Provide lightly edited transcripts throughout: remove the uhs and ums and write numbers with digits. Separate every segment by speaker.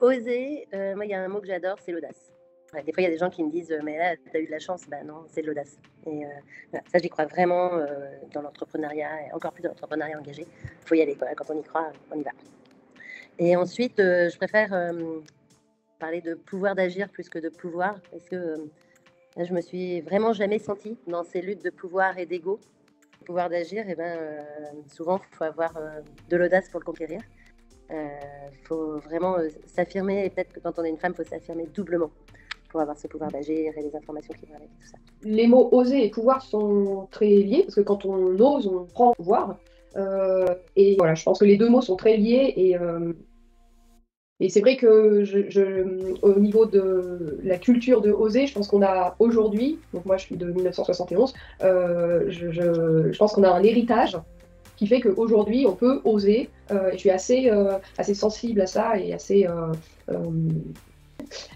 Speaker 1: Oser, moi, il y a un mot que j'adore, c'est l'audace. Ouais, des fois, il y a des gens qui me disent: «Mais là, tu as eu de la chance». Bah non, c'est de l'audace et voilà, ça, j'y crois vraiment, dans l'entrepreneuriat et encore plus dans l'entrepreneuriat engagé. Il faut y aller, quoi. Quand on y croit, on y va et ensuite, je préfère, parler de pouvoir d'agir plus que de pouvoir parce que, là, je me suis vraiment jamais sentie dans ces luttes de pouvoir et d'ego. Le pouvoir d'agir et ben, souvent, il faut avoir, de l'audace pour le conquérir. Faut vraiment, s'affirmer et peut-être que quand on est une femme, il faut s'affirmer doublement pour avoir ce pouvoir d'agir et les informations qui vont avec et tout ça.
Speaker 2: Les mots oser et pouvoir sont très liés, parce que quand on ose, on prend pouvoir. Et voilà, je pense que les deux mots sont très liés. Et c'est vrai que au niveau de la culture de oser, je pense qu'on a aujourd'hui, donc moi je suis de 1971, je pense qu'on a un héritage qui fait qu'aujourd'hui on peut oser. Et je suis assez sensible à ça et assez euh,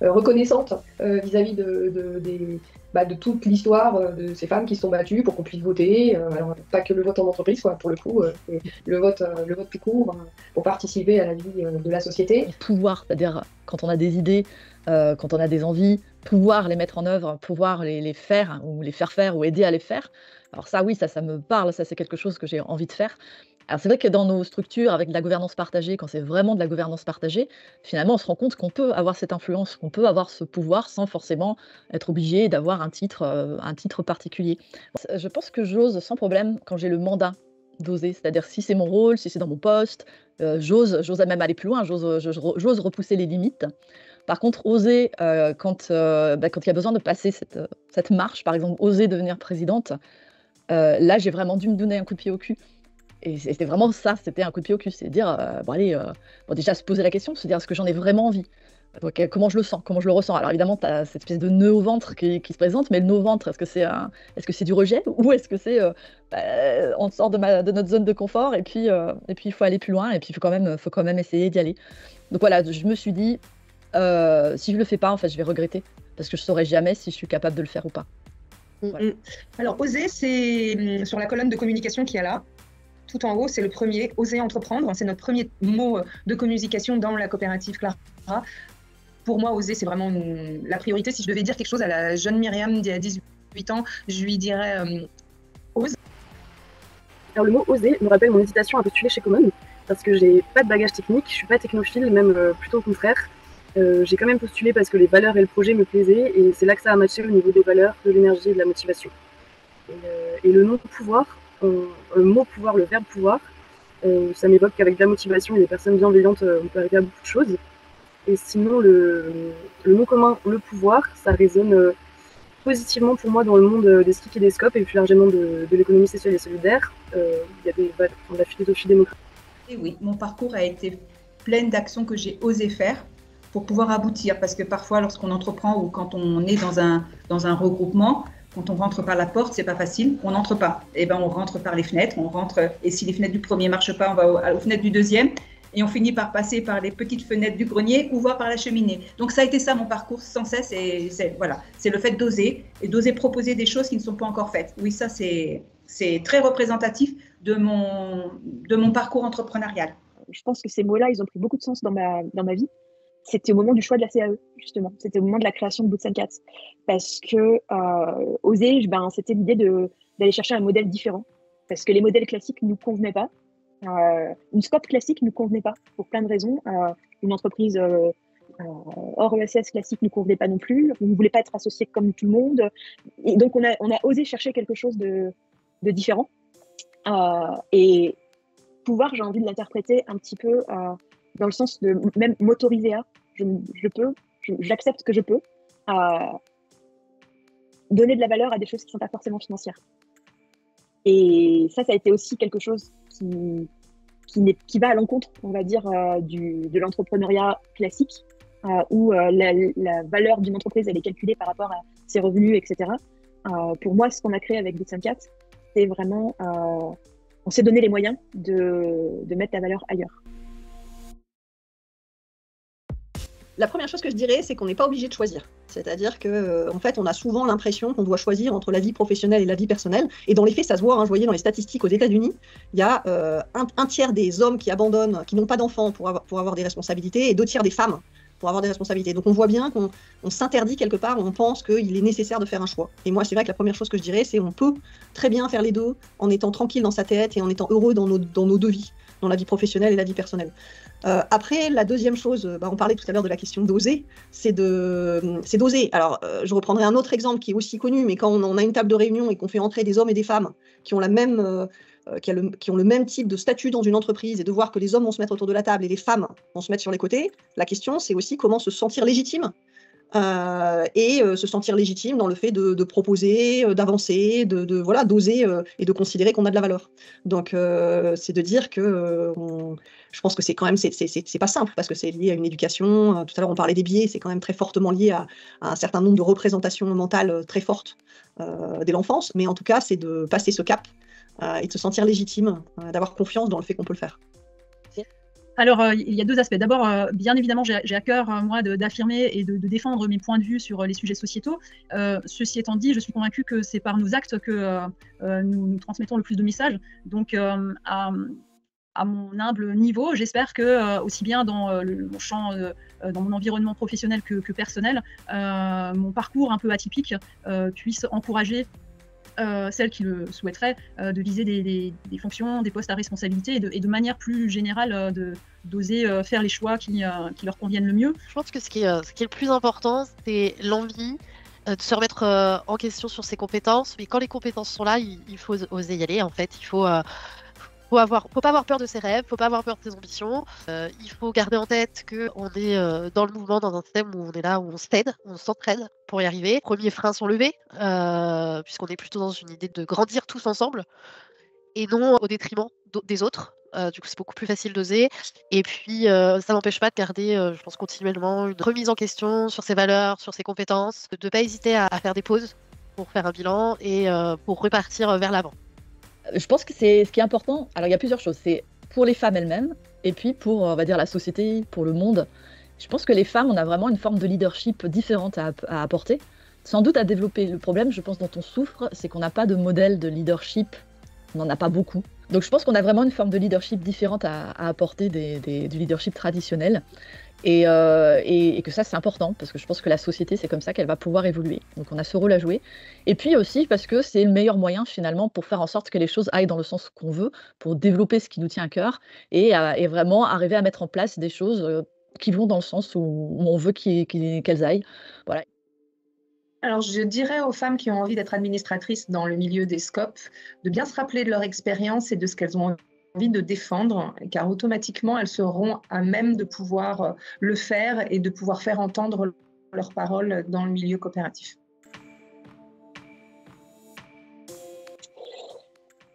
Speaker 2: reconnaissante vis-à-vis de toute l'histoire de ces femmes qui se sont battues pour qu'on puisse voter. Alors, pas que le vote en entreprise, quoi, pour le coup, et le vote tout court, pour participer à la vie de la société.
Speaker 3: Pouvoir, c'est-à-dire quand on a des idées, quand on a des envies, pouvoir les mettre en œuvre, pouvoir les faire hein, ou les faire faire ou aider à les faire. Alors ça, oui, ça me parle, ça c'est quelque chose que j'ai envie de faire. Alors c'est vrai que dans nos structures avec de la gouvernance partagée, quand c'est vraiment de la gouvernance partagée, finalement on se rend compte qu'on peut avoir cette influence, qu'on peut avoir ce pouvoir sans forcément être obligé d'avoir un titre particulier. Je pense que j'ose sans problème quand j'ai le mandat d'oser, c'est-à-dire si c'est mon rôle, si c'est dans mon poste, j'ose même aller plus loin, j'ose repousser les limites. Par contre, oser, quand il y a besoin de passer cette marche, par exemple, oser devenir présidente, là, j'ai vraiment dû me donner un coup de pied au cul et c'était vraiment ça, c'était un coup de pied au cul. C'est dire, bon allez, bon déjà se poser la question, se dire: «Est-ce que j'en ai vraiment envie?» Donc comment je le sens? Comment je le ressens? Alors évidemment, tu as cette espèce de nœud au ventre qui se présente, mais le nœud au ventre, est-ce que c'est du rejet ou est-ce que c'est, bah, on sort de notre zone de confort et puis il faut aller plus loin et puis faut quand même essayer d'y aller. Donc voilà, je me suis dit: «Si je le fais pas, en fait, je vais regretter parce que je saurai jamais si je suis capable de le faire ou pas». Voilà.
Speaker 4: Alors, oser, c'est sur la colonne de communication qu'il y a là. Tout en haut, c'est le premier, oser entreprendre. C'est notre premier mot de communication dans la coopérative Clara. Pour moi, oser, c'est vraiment la priorité. Si je devais dire quelque chose à la jeune Myriam d'il y a 18 ans, je lui dirais ose.
Speaker 5: Alors le mot oser me rappelle mon hésitation à postuler chez Common, parce que j'ai pas de bagage technique, je suis pas technophile, même plutôt au contraire. J'ai quand même postulé parce que les valeurs et le projet me plaisaient, et c'est là que ça a matché au niveau des valeurs, de l'énergie et de la motivation. Et le nom pouvoir, le mot pouvoir, le verbe pouvoir, ça m'évoque qu'avec de la motivation et des personnes bienveillantes, on peut arriver à beaucoup de choses. Et sinon, le nom commun, le pouvoir, ça résonne positivement pour moi dans le monde des SKIC et des SCOP, et plus largement de l'économie sociale et solidaire. Il y a de la philosophie démocratique.
Speaker 6: Et oui, mon parcours a été plein d'actions que j'ai osé faire pour pouvoir aboutir. Parce que parfois, lorsqu'on entreprend ou quand on est dans un regroupement, quand on rentre par la porte, c'est pas facile, on n'entre pas. Et ben, on rentre par les fenêtres, et si les fenêtres du premier marchent pas, on va aux fenêtres du deuxième. Et on finit par passer par les petites fenêtres du grenier ou voir par la cheminée. Donc ça a été ça mon parcours sans cesse. Et c'est le fait d'oser et d'oser proposer des choses qui ne sont pas encore faites. Oui, ça c'est très représentatif de mon parcours entrepreneurial.
Speaker 7: Je pense que ces mots-là, ils ont pris beaucoup de sens dans ma vie. C'était au moment du choix de la CAE, justement. C'était au moment de la création de Boots & Cats. Parce que oser, c'était l'idée d'aller chercher un modèle différent. Parce que les modèles classiques ne nous convenaient pas. Une scope classique ne nous convenait pas, pour plein de raisons. Une entreprise hors ESS classique ne nous convenait pas non plus. On ne voulait pas être associé comme tout le monde. Et donc, on a osé chercher quelque chose de différent. Et pouvoir, j'ai envie de l'interpréter un petit peu dans le sens de même m'autoriser à. J'accepte que je peux donner de la valeur à des choses qui ne sont pas forcément financières. Et ça a été aussi quelque chose qui va à l'encontre, on va dire, de l'entrepreneuriat classique, où la valeur d'une entreprise, elle est calculée par rapport à ses revenus, etc. Pour moi, ce qu'on a créé avec Boots & Cats, c'est vraiment, on s'est donné les moyens de mettre la valeur ailleurs.
Speaker 8: La première chose que je dirais, c'est qu'on n'est pas obligé de choisir. C'est-à-dire que, en fait, on a souvent l'impression qu'on doit choisir entre la vie professionnelle et la vie personnelle. Et dans les faits, ça se voit. Hein, je voyais dans les statistiques aux États-Unis, il y a un tiers des hommes qui abandonnent, qui n'ont pas d'enfants pour avoir des responsabilités, et 2 tiers des femmes pour avoir des responsabilités. Donc on voit bien qu'on s'interdit quelque part, on pense qu'il est nécessaire de faire un choix. Et moi, c'est vrai que la première chose que je dirais, c'est on peut très bien faire les deux en étant tranquille dans sa tête et en étant heureux dans nos 2 vies, dans la vie professionnelle et la vie personnelle. Après, la deuxième chose, on parlait tout à l'heure de la question d'oser, c'est d'oser. Alors, je reprendrai un autre exemple qui est aussi connu, mais quand on a une table de réunion et qu'on fait entrer des hommes et des femmes qui ont qui ont le même type de statut dans une entreprise, et de voir que les hommes vont se mettre autour de la table et les femmes vont se mettre sur les côtés, la question, c'est aussi comment se sentir légitime. Se sentir légitime dans le fait de proposer, d'avancer, voilà, d'oser et de considérer qu'on a de la valeur. Donc, c'est de dire que je pense que c'est quand même, c'est pas simple parce que c'est lié à une éducation. Tout à l'heure, on parlait des biais, c'est quand même très fortement lié à un certain nombre de représentations mentales très fortes dès l'enfance. Mais en tout cas, c'est de passer ce cap et de se sentir légitime, d'avoir confiance dans le fait qu'on peut le faire.
Speaker 7: Alors, il y a 2 aspects. D'abord, bien évidemment, j'ai à cœur, moi, d'affirmer et de défendre mes points de vue sur les sujets sociétaux. Ceci étant dit, je suis convaincue que c'est par nos actes que nous transmettons le plus de messages. Donc, à mon humble niveau, j'espère que, aussi bien dans mon champ, dans mon environnement professionnel que personnel, mon parcours un peu atypique puisse encourager celles qui le souhaiteraient, de viser des fonctions, des postes à responsabilité et de manière plus générale, d'oser faire les choix qui leur conviennent le mieux.
Speaker 9: Je pense que ce qui est le plus important, c'est l'envie de se remettre en question sur ses compétences. Mais quand les compétences sont là, il faut oser y aller. En fait, il faut pas avoir peur de ses rêves, faut pas avoir peur de ses ambitions. Il faut garder en tête qu'on est dans le mouvement, dans un système où on est là, où on s'aide, on s'entraide pour y arriver. Premiers freins sont levés, puisqu'on est plutôt dans une idée de grandir tous ensemble et non au détriment des autres. Du coup, c'est beaucoup plus facile d'oser. Et puis, ça n'empêche pas de garder, je pense, continuellement une remise en question sur ses valeurs, sur ses compétences, de ne pas hésiter à faire des pauses pour faire un bilan et pour repartir vers l'avant.
Speaker 3: Je pense que c'est ce qui est important. Alors, il y a plusieurs choses. C'est pour les femmes elles-mêmes et puis pour, on va dire, la société, pour le monde. Je pense que les femmes, on a vraiment une forme de leadership différente à apporter. Sans doute à développer. Le problème, je pense, dont on souffre, c'est qu'on n'a pas de modèle de leadership. On n'en a pas beaucoup. Donc, je pense qu'on a vraiment une forme de leadership différente à apporter du leadership traditionnel. Et que ça, c'est important, parce que je pense que la société, c'est comme ça qu'elle va pouvoir évoluer. Donc, on a ce rôle à jouer. Et puis aussi, parce que c'est le meilleur moyen, finalement, pour faire en sorte que les choses aillent dans le sens qu'on veut, pour développer ce qui nous tient à cœur, et vraiment arriver à mettre en place des choses qui vont dans le sens où on veut qu'elles aillent. Voilà.
Speaker 4: Alors, je dirais aux femmes qui ont envie d'être administratrices dans le milieu des SCOP de bien se rappeler de leur expérience et de ce qu'elles ont envie de défendre, car automatiquement, elles seront à même de pouvoir le faire et de pouvoir faire entendre leurs paroles dans le milieu coopératif.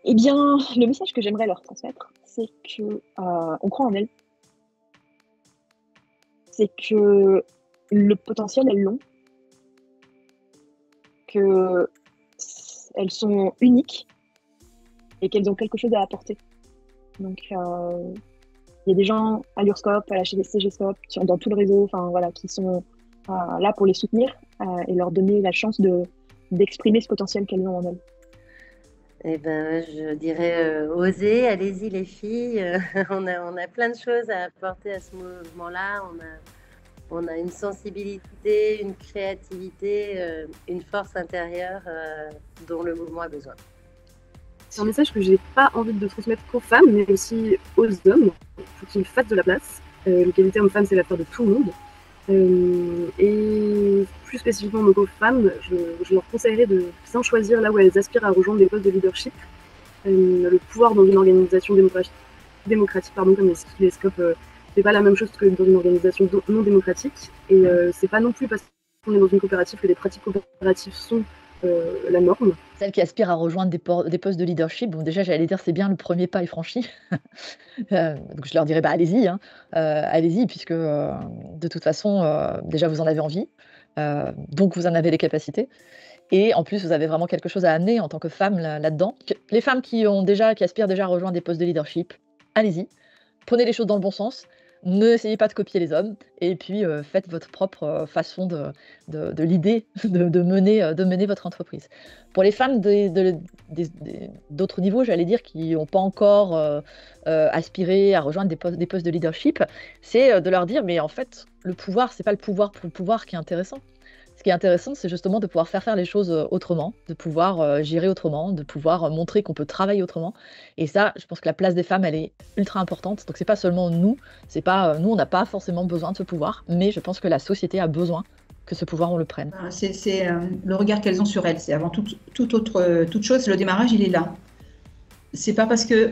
Speaker 7: Eh bien, le message que j'aimerais leur transmettre, c'est que on croit en elles. C'est que le potentiel, elles l'ont. Qu'elles sont uniques et qu'elles ont quelque chose à apporter. Donc, il y a des gens à l'URSCOP, à la CGSCOP, dans tout le réseau, voilà, qui sont là pour les soutenir et leur donner la chance d'exprimer ce potentiel qu'elles ont en elles.
Speaker 1: Eh ben, je dirais osez, allez-y les filles. On a plein de choses à apporter à ce mouvement-là. On a une sensibilité, une créativité, une force intérieure dont le mouvement a besoin.
Speaker 5: C'est un message que j'ai pas envie de transmettre qu'aux femmes, mais aussi aux hommes, pour qu'ils fassent de la place. L'égalité homme-femme, c'est l'affaire de tout le monde. Et plus spécifiquement donc aux femmes, je leur conseillerais de bien choisir là où elles aspirent à rejoindre des postes de leadership. Le pouvoir dans une organisation démocratique, comme les SCOP, c'est pas la même chose que dans une organisation non démocratique. Et c'est pas non plus parce qu'on est dans une coopérative que les pratiques coopératives sont la norme.
Speaker 3: Celles qui aspirent à rejoindre des postes de leadership, bon, déjà, j'allais dire, c'est bien, le premier pas est franchi. Donc, je leur dirais, allez-y, allez-y, puisque de toute façon, déjà, vous en avez envie, donc vous en avez les capacités. Et en plus, vous avez vraiment quelque chose à amener en tant que femme là-dedans. Les femmes qui aspirent déjà à rejoindre des postes de leadership, allez-y, prenez les choses dans le bon sens. n'essayez pas de copier les hommes et puis faites votre propre façon de l'idée de mener votre entreprise. Pour les femmes d'autres niveaux, j'allais dire, qui n'ont pas encore aspiré à rejoindre des postes de leadership, c'est de leur dire, mais en fait, le pouvoir, c'est pas le pouvoir pour le pouvoir qui est intéressant. Ce qui est intéressant, c'est justement de pouvoir faire les choses autrement, de pouvoir gérer autrement, de pouvoir montrer qu'on peut travailler autrement. Et ça, je pense que la place des femmes, elle est ultra importante. Donc c'est pas seulement nous, nous, on n'a pas forcément besoin de ce pouvoir, mais je pense que la société a besoin que ce pouvoir, on le prenne.
Speaker 6: C'est le regard qu'elles ont sur elles. C'est avant toute chose, le démarrage, il est là. C'est pas parce que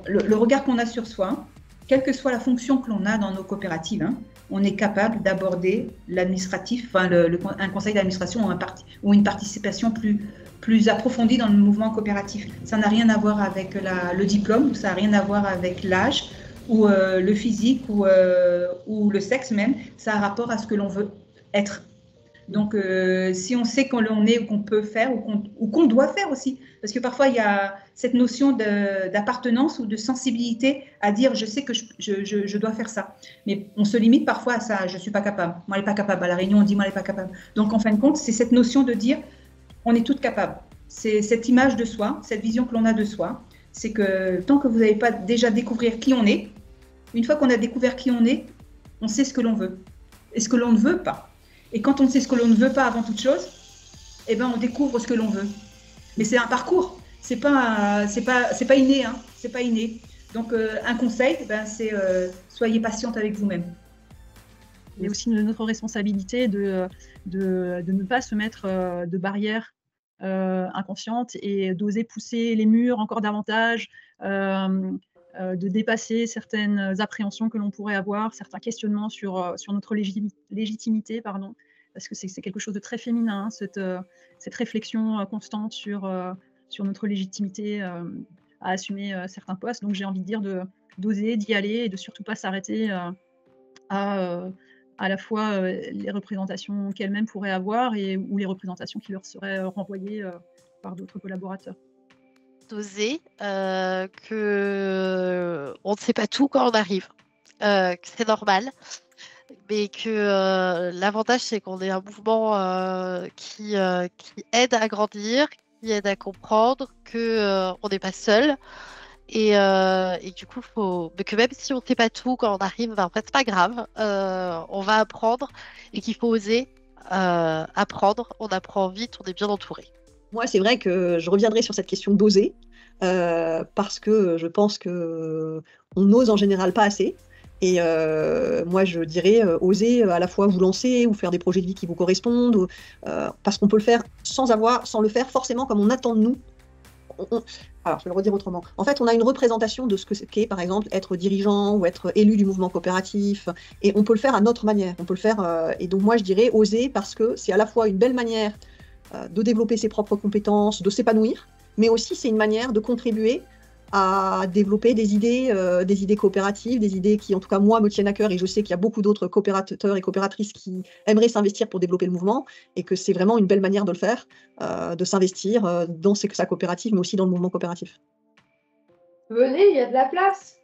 Speaker 6: le regard qu'on a sur soi, quelle que soit la fonction que l'on a dans nos coopératives, hein, on est capable d'aborder l'administratif, enfin un conseil d'administration ou une participation plus approfondie dans le mouvement coopératif. Ça n'a rien à voir avec le diplôme, ça n'a rien à voir avec l'âge ou le physique ou le sexe même. Ça a rapport à ce que l'on veut être. Donc, si on sait qu'on est ou qu'on peut faire ou qu'on doit faire aussi, parce que parfois il y a cette notion d'appartenance ou de sensibilité à dire je sais que je dois faire ça, mais on se limite parfois à ça, je suis pas capable, moi elle est pas capable, à la réunion on dit moi elle est pas capable. Donc en fin de compte c'est cette notion de dire on est toutes capables, c'est cette image de soi, cette vision que l'on a de soi, c'est que tant que vous n'avez pas déjà découvert qui on est, une fois qu'on a découvert qui on sait ce que l'on veut et ce que l'on ne veut pas. Et quand on sait ce que l'on ne veut pas avant toute chose, eh ben on découvre ce que l'on veut. Mais c'est un parcours, c'est pas inné, hein, c'est pas inné. Donc un conseil, c'est soyez patiente avec vous-même.
Speaker 10: Il y a aussi notre responsabilité de ne pas se mettre de barrières inconscientes et d'oser pousser les murs encore davantage, de dépasser certaines appréhensions que l'on pourrait avoir, certains questionnements sur notre légitimité, parce que c'est quelque chose de très féminin, cette réflexion constante sur notre légitimité à assumer certains postes. Donc j'ai envie de dire d'oser, d'y aller et de surtout pas s'arrêter à la fois les représentations qu'elles-mêmes pourraient avoir ou les représentations qui leur seraient renvoyées par d'autres collaborateurs.
Speaker 9: D'oser que on ne sait pas tout quand on arrive, que c'est normal, mais que l'avantage c'est qu'on est un mouvement qui aide à grandir, qui aide à comprendre que on n'est pas seul et du coup mais que même si on ne sait pas tout quand on arrive, en fait c'est pas grave, on va apprendre et qu'il faut oser apprendre, on apprend vite, on est bien entouré.
Speaker 8: Moi, c'est vrai que je reviendrai sur cette question d'oser, parce que je pense qu'on n'ose en général pas assez. Et moi, je dirais oser à la fois vous lancer ou faire des projets de vie qui vous correspondent, parce qu'on peut le faire sans le faire forcément comme on attend de nous. Alors, je vais le redire autrement. En fait, on a une représentation de ce qu'est, par exemple, être dirigeant ou être élu du mouvement coopératif, et on peut le faire à notre manière. On peut le faire, et donc moi, je dirais oser parce que c'est à la fois une belle manière de développer ses propres compétences, de s'épanouir, mais aussi c'est une manière de contribuer à développer des idées coopératives, des idées qui, en tout cas, moi, me tiennent à cœur, et je sais qu'il y a beaucoup d'autres coopérateurs et coopératrices qui aimeraient s'investir pour développer le mouvement, et que c'est vraiment une belle manière de le faire, de s'investir dans sa coopérative, mais aussi dans le mouvement coopératif.
Speaker 2: Venez, il y a de la place.